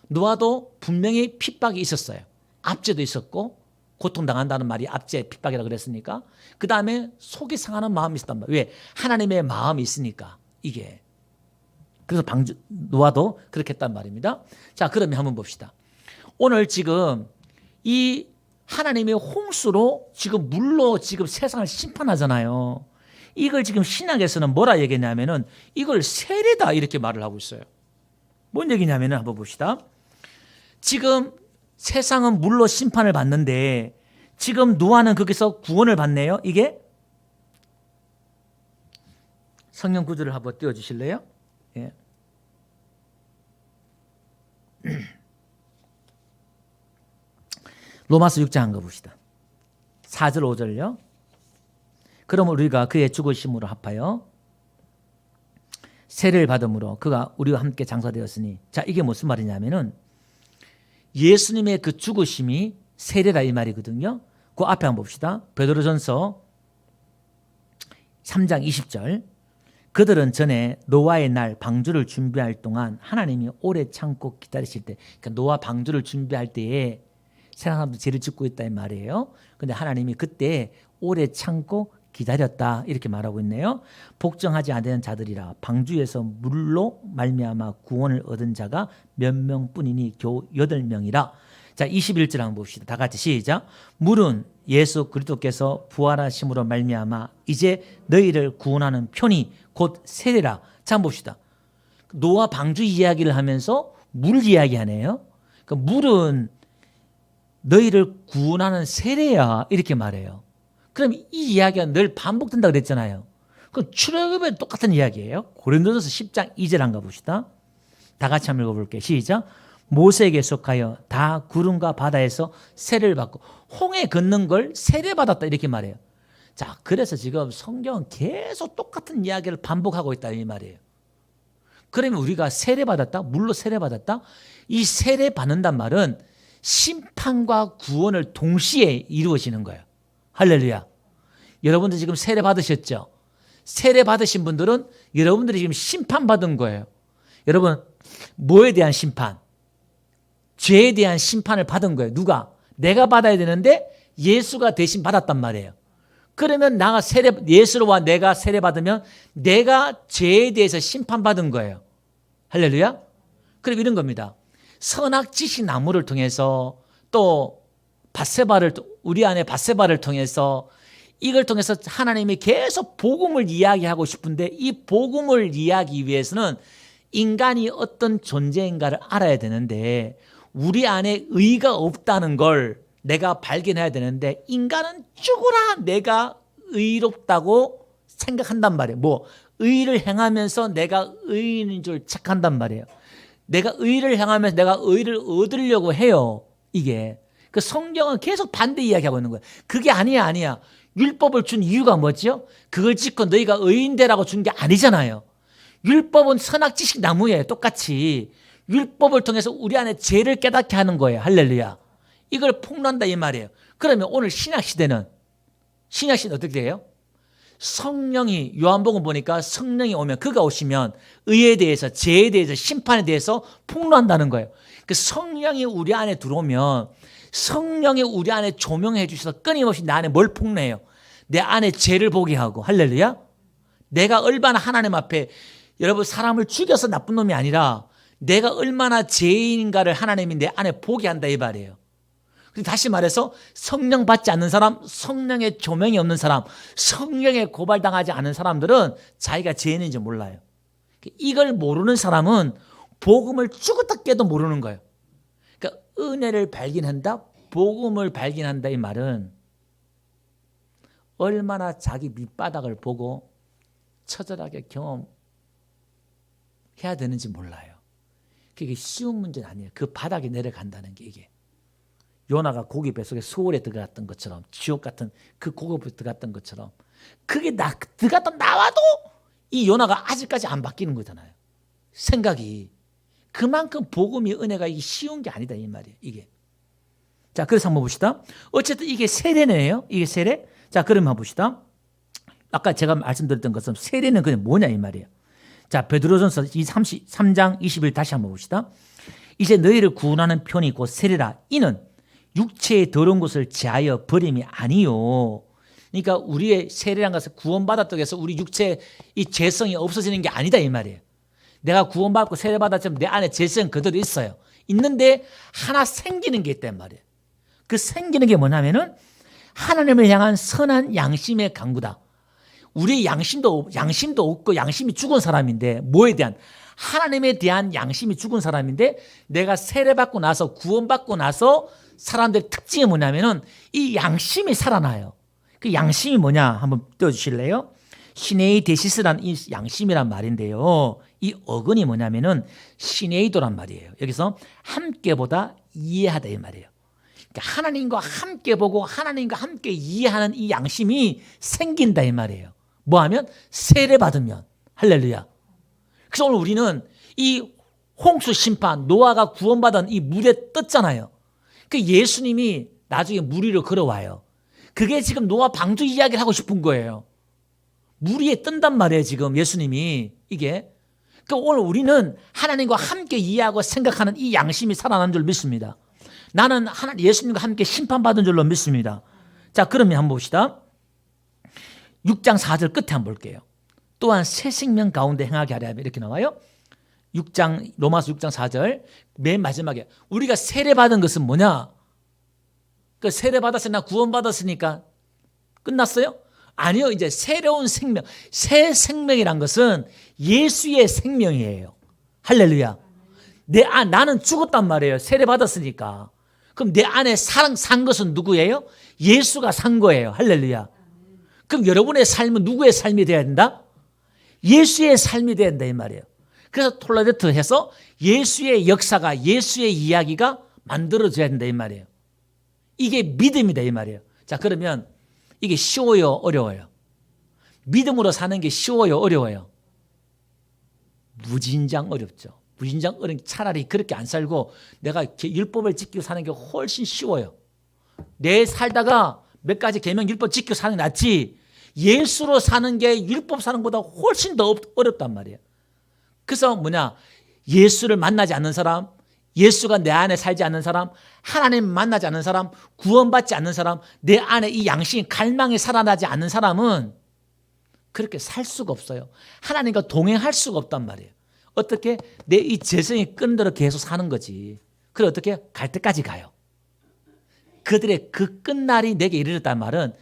노아도 분명히 핍박이 있었어요. 압제도 있었고 고통당한다는 말이 압제, 핍박이라고 그랬으니까 그 다음에 속이 상하는 마음이 있었단 말이에요. 왜? 하나님의 마음이 있으니까 이게. 그래서 노아도 그렇게 했단 말입니다. 자, 그러면 한번 봅시다. 오늘 지금 이 하나님의 홍수로 지금 물로 지금 세상을 심판하잖아요. 이걸 지금 신학에서는 뭐라 얘기했냐면은 이걸 세례다 이렇게 말을 하고 있어요. 뭔 얘기냐면은 한번 봅시다. 지금 세상은 물로 심판을 받는데 지금 노아는 거기서 구원을 받네요. 이게 성경 구절을 한번 띄워주실래요? 예. 로마서 6장 한 거 봅시다. 4절 5절요. 그럼 우리가 그의 죽으심으로 합하여 세례를 받음으로 그가 우리와 함께 장사되었으니. 자, 이게 무슨 말이냐면은 예수님의 그 죽으심이 세례라 이 말이거든요. 그 앞에 한번 봅시다. 베드로전서 3장 20절. 그들은 전에 노아의 날 방주를 준비할 동안 하나님이 오래 참고 기다리실 때, 그러니까 노아 방주를 준비할 때에 세상 사람도 죄를 짓고 있다 이 말이에요. 그런데 하나님이 그때 오래 참고 기다렸다 이렇게 말하고 있네요. 복종하지 않는 자들이라. 방주에서 물로 말미암아 구원을 얻은 자가 몇 명뿐이니 겨우 8명이라. 자, 21절 한번 봅시다. 다 같이 시작. 물은 예수 그리스도께서 부활하심으로 말미암아 이제 너희를 구원하는 편이 곧 세례라. 자, 한번 봅시다. 노아 방주 이야기를 하면서 물 이야기하네요. 그 물은 너희를 구원하는 세례야 이렇게 말해요. 그럼 이 이야기가 늘 반복된다고 그랬잖아요. 그 출애굽에 똑같은 이야기예요. 고린도전서 10장 2절 한번 봅시다. 다 같이 한번 읽어볼게요. 시작. 모세에게 속하여 다 구름과 바다에서 세례를 받고 홍해 걷는 걸 세례받았다 이렇게 말해요. 자, 그래서 지금 성경은 계속 똑같은 이야기를 반복하고 있다 이 말이에요. 그러면 우리가 세례받았다? 물로 세례받았다? 이 세례받는단 말은 심판과 구원을 동시에 이루어지는 거예요. 할렐루야. 여러분들 지금 세례받으셨죠? 세례받으신 분들은 여러분들이 지금 심판받은 거예요. 여러분, 뭐에 대한 심판? 죄에 대한 심판을 받은 거예요. 누가? 내가 받아야 되는데 예수가 대신 받았단 말이에요. 그러면 예수와 내가 세례받으면 내가 죄에 대해서 심판받은 거예요. 할렐루야. 그럼 이런 겁니다. 선악지식 나무를 통해서 또 우리 안에 밧세바를 통해서 이걸 통해서 하나님이 계속 복음을 이야기하고 싶은데 이 복음을 이야기하기 위해서는 인간이 어떤 존재인가를 알아야 되는데 우리 안에 의가 없다는 걸 내가 발견해야 되는데 인간은 죽어라 내가 의롭다고 생각한단 말이에요. 의를 행하면서 내가 의인인 줄 착한단 말이에요. 내가 의를 행하면서 내가 의를 얻으려고 해요. 이게. 그 성경은 계속 반대 이야기하고 있는 거예요. 그게 아니야. 율법을 준 이유가 뭐죠? 그걸 짓고 너희가 의인 되라고 준 게 아니잖아요. 율법은 선악지식 나무예요. 똑같이. 율법을 통해서 우리 안에 죄를 깨닫게 하는 거예요. 할렐루야. 이걸 폭로한다 이 말이에요. 그러면 오늘 신약시대는 어떻게 돼요? 성령이 요한복음 보니까 성령이 오면 그가 오시면 의에 대해서 죄에 대해서 심판에 대해서 폭로한다는 거예요. 그 성령이 우리 안에 들어오면 성령이 우리 안에 조명해 주셔서 끊임없이 내 안에 뭘 폭로해요? 내 안에 죄를 보게 하고 할렐루야. 내가 얼마나 하나님 앞에 여러분 사람을 죽여서 나쁜 놈이 아니라 내가 얼마나 죄인인가를 하나님이 내 안에 보게 한다 이 말이에요. 다시 말해서 성령 받지 않는 사람, 성령의 조명이 없는 사람, 성령에 고발당하지 않은 사람들은 자기가 죄인인지 몰라요. 이걸 모르는 사람은 복음을 죽었다 깨도 모르는 거예요. 그러니까 은혜를 발견한다, 복음을 발견한다 이 말은 얼마나 자기 밑바닥을 보고 처절하게 경험해야 되는지 몰라요. 그게 쉬운 문제는 아니에요. 그 바닥에 내려간다는 게 이게. 요나가 고기 뱃속에 수월에 들어갔던 것처럼 지옥 같은 그 고급에 들어갔던 것처럼 그게 들어갔다 나와도 이 요나가 아직까지 안 바뀌는 거잖아요. 생각이. 그만큼 복음이 은혜가 이게 쉬운 게 아니다 이 말이에요. 이게. 자, 그래서 한번 봅시다. 어쨌든 이게 세례네요. 이게 세례. 자, 그러면 한번 봅시다. 아까 제가 말씀드렸던 것처럼 세례는 그냥 뭐냐 이 말이에요. 자, 베드로전서 33장 20일 다시 한번 봅시다. 이제 너희를 구원하는 편이 곧 세례라. 이는 육체의 더러운 것을 제하여 버림이 아니요. 그러니까 우리의 세례란 것은 구원받았다고 해서 우리 육체의 이 죄성이 없어지는 게 아니다 이 말이에요. 내가 구원받고 세례받았지만 내 안에 죄성 그대로 있어요. 있는데 하나 생기는 게 있단 말이에요. 그 생기는 게 뭐냐면은 하나님을 향한 선한 양심의 강구다. 우리의 양심도 없고 양심이 죽은 사람인데 뭐에 대한? 하나님에 대한 양심이 죽은 사람인데 내가 세례받고 나서 구원받고 나서 사람들의 특징이 뭐냐면은 이 양심이 살아나요. 그 양심이 뭐냐 한번 띄워주실래요? 시네이데시스라는 이 양심이란 말인데요. 이 어근이 뭐냐면은 시네이도란 말이에요. 여기서 함께보다 이해하다 이 말이에요. 그러니까 하나님과 함께 보고 하나님과 함께 이해하는 이 양심이 생긴다 이 말이에요. 뭐 하면? 세례 받으면. 할렐루야. 그래서 오늘 우리는 이 홍수 심판, 노아가 구원받은 이 물에 떴잖아요. 그 예수님이 나중에 물 위로 걸어와요. 그게 지금 노아 방주 이야기를 하고 싶은 거예요. 물 위에 뜬단 말이에요, 지금 예수님이. 이게. 그러니까 오늘 우리는 하나님과 함께 이해하고 생각하는 이 양심이 살아난 줄 믿습니다. 나는 예수님과 함께 심판받은 줄로 믿습니다. 자, 그러면 한번 봅시다. 6장 4절 끝에 한번 볼게요. 또한 새 생명 가운데 행하게 하려 하면 이렇게 나와요. 로마서 6장 4절 맨 마지막에 우리가 세례받은 것은 뭐냐? 그 세례받았으나 구원받았으니까 끝났어요? 아니요. 이제 새로운 생명, 새 생명이란 것은 예수의 생명이에요. 할렐루야. 나는 죽었단 말이에요. 세례 받았으니까. 그럼 내 안에 산 것은 누구예요? 예수가 산 거예요. 할렐루야. 그럼 여러분의 삶은 누구의 삶이 되어야 된다? 예수의 삶이 되어야 된다 이 말이에요. 그래서 톨라데트 해서 예수의 역사가, 예수의 이야기가 만들어져야 된다 이 말이에요. 이게 믿음이다 이 말이에요. 자, 그러면 이게 쉬워요, 어려워요? 믿음으로 사는 게 쉬워요, 어려워요? 무진장 어렵죠. 무진장 어려운, 차라리 그렇게 안 살고 내가 율법을 지키고 사는 게 훨씬 쉬워요. 내 살다가 몇 가지 계명 율법 지키고 사는 게 낫지, 예수로 사는 게 율법 사는 것보다 훨씬 더 어렵단 말이에요. 그래서 예수를 만나지 않는 사람, 예수가 내 안에 살지 않는 사람, 하나님 만나지 않는 사람, 구원받지 않는 사람, 내 안에 이 양심이 갈망이 살아나지 않는 사람은 그렇게 살 수가 없어요. 하나님과 동행할 수가 없단 말이에요. 어떻게? 내 이 재성이 끄는 대로 계속 사는 거지. 그래 어떻게? 갈 때까지 가요. 그들의 그 끝날이 내게 이르렀단 말은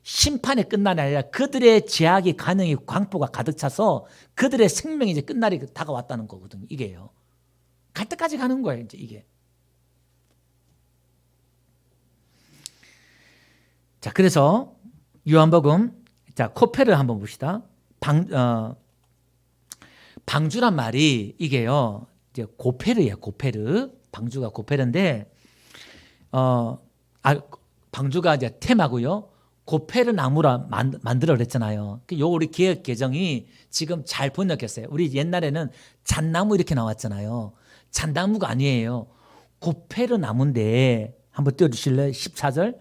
심판의 끝날이 아니라 그들의 제약이 가능히 광포가 가득 차서 그들의 생명이 이제 끝날이 다가왔다는 거거든요. 이게요. 갈 때까지 가는 거예요. 이제 이게. 자, 그래서 요한복음, 자, 코페를 한번 봅시다. 방주란 말이 이게요, 이제 고페르예요. 고페르. 방주가 고페르인데, 방주가 이제 테마고요. 고페르 나무라 만들어 그랬잖아요. 요 우리 개혁 개정이 지금 잘 번역했어요. 우리 옛날에는 잣나무 이렇게 나왔잖아요. 잣나무가 아니에요. 고페르 나무인데, 한번 띄워주실래요? 14절.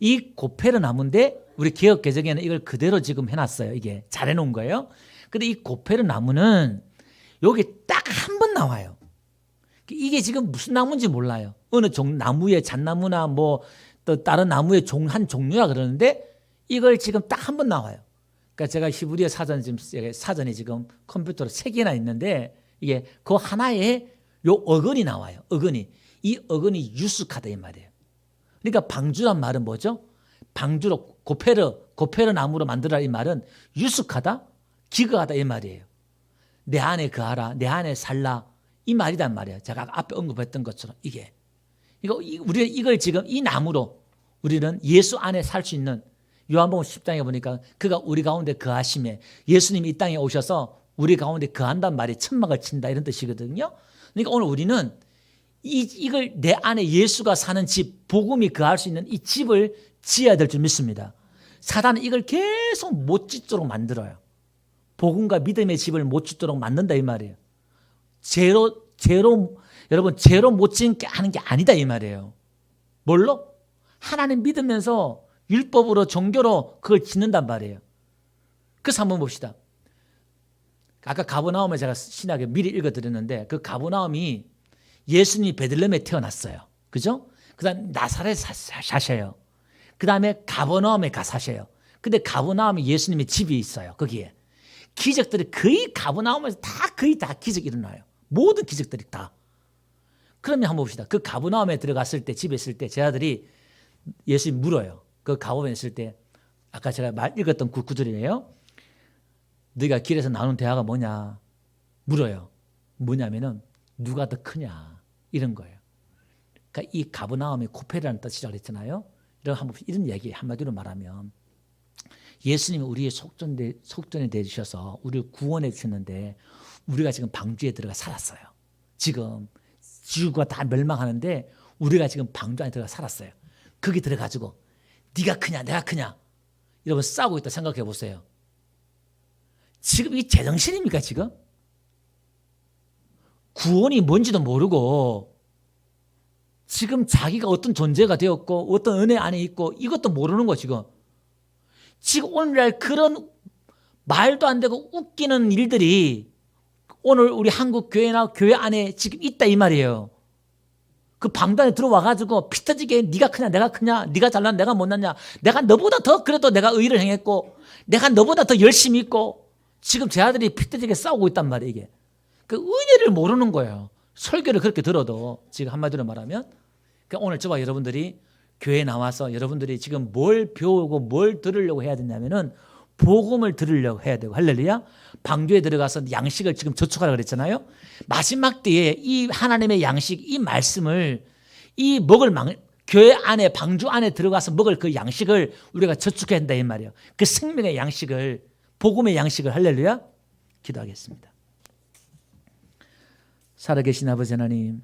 이 고페르 나무인데 우리 개혁 개정에는 이걸 그대로 지금 해놨어요. 이게 잘 해놓은 거예요. 근데 이 고페르 나무는 여기 딱 한 번 나와요. 이게 지금 무슨 나무인지 몰라요. 어느 나무의 잣나무나 뭐 또 다른 나무의 한 종류라 그러는데 이걸 지금 딱 한 번 나와요. 그러니까 제가 히브리어 사전이 지금 컴퓨터로 3개나 있는데 이게 그 하나에 요 어근이 나와요. 어근이. 이 어근이 유숙하다 이 말이에요. 그러니까 방주란 말은 뭐죠? 방주로 고페르 나무로 만들어라 이 말은 유숙하다, 기거하다 이 말이에요. 내 안에 거하라, 내 안에 살라 이 말이란 말이에요. 제가 앞에 언급했던 것처럼 이게. 우리가 이걸 지금 이 나무로 우리는 예수 안에 살 수 있는, 요한복음 10장에 보니까 그가 우리 가운데 거하심에, 예수님이 이 땅에 오셔서 우리 가운데 거한단 말이 천막을 친다 이런 뜻이거든요. 그러니까 오늘 우리는 이걸 내 안에 예수가 사는 집, 복음이 거할 수 있는 이 집을 지어야 될 줄 믿습니다. 사단은 이걸 계속 못 짓도록 만들어요. 복음과 믿음의 집을 못 짓도록 만든다 이 말이에요. 여러분 제로 못 짓게 하는 게 아니다 이 말이에요. 뭘로? 하나님 믿으면서 율법으로 종교로 그걸 짓는단 말이에요. 그래서 한번 봅시다. 아까 가버나움에 제가 신약에 미리 읽어드렸는데 그 가버나움이 예수님이 베들레헴에 태어났어요. 그죠? 그 다음에 나사렛에 사셔요. 그 다음에 가버나움에 사셔요. 근데 가버나움에 예수님의 집이 있어요. 거기에. 기적들이 거의 가버나움에서 거의 다 기적이 일어나요. 모든 기적들이 다. 그러면 한번 봅시다. 그 가버나움에 들어갔을 때, 집에 있을 때 제 아들이 예수님 물어요. 그 가버나움에 있을 때 아까 제가 읽었던 그 구절이에요. 너희가 길에서 나눈 대화가 뭐냐 물어요. 뭐냐면은 누가 더 크냐 이런 거예요. 그러니까 이 가버나움이 코페르라는 뜻이라고 그랬잖아요. 이런 얘기 한마디로 말하면 예수님이 우리의 속전에 대주셔서 우리를 구원해 주셨는데 우리가 지금 방주에 들어가 살았어요. 지금 지구가 다 멸망하는데 우리가 지금 방주 안에 들어가 살았어요. 거기 들어가지고 네가 크냐 내가 크냐 여러분 싸우고 있다 생각해 보세요. 지금 이 제정신입니까 지금? 구원이 뭔지도 모르고 지금 자기가 어떤 존재가 되었고 어떤 은혜 안에 있고 이것도 모르는 거 지금. 지금 오늘날 그런 말도 안 되고 웃기는 일들이 오늘 우리 한국 교회나 교회 안에 지금 있다 이 말이에요. 그 방단에 들어와 가지고 피 터지게 네가 크냐 내가 크냐 네가 잘났냐 내가 못났냐 내가 너보다 더 그래도 내가 의를 행했고 내가 너보다 더 열심히 있고 지금 제 아들이 피 터지게 싸우고 있단 말이에요. 이게 그 은혜를 모르는 거예요. 설교를 그렇게 들어도 지금 한마디로 말하면 그러니까 오늘 저와 여러분들이 교회에 나와서 여러분들이 지금 뭘 배우고 뭘 들으려고 해야 되냐면은 복음을 들으려고 해야 되고 할렐루야. 방주에 들어가서 양식을 지금 저축하라고 그랬잖아요. 마지막 때에 이 하나님의 양식, 이 말씀을 이 먹을 교회 안에 방주 안에 들어가서 먹을 그 양식을 우리가 저축해야 한다 이 말이에요. 그 생명의 양식을 복음의 양식을 할렐루야. 기도하겠습니다. 살아계신 아버지 하나님,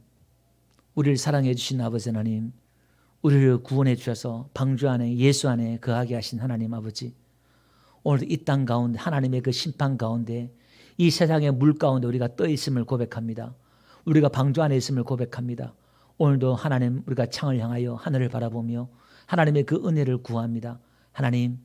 우리를 사랑해 주신 아버지 하나님, 우리를 구원해 주셔서 방주 안에 예수 안에 거하게 하신 하나님 아버지, 오늘도 이 땅 가운데 하나님의 그 심판 가운데 이 세상의 물 가운데 우리가 떠 있음을 고백합니다. 우리가 방주 안에 있음을 고백합니다. 오늘도 하나님 우리가 창을 향하여 하늘을 바라보며 하나님의 그 은혜를 구합니다. 하나님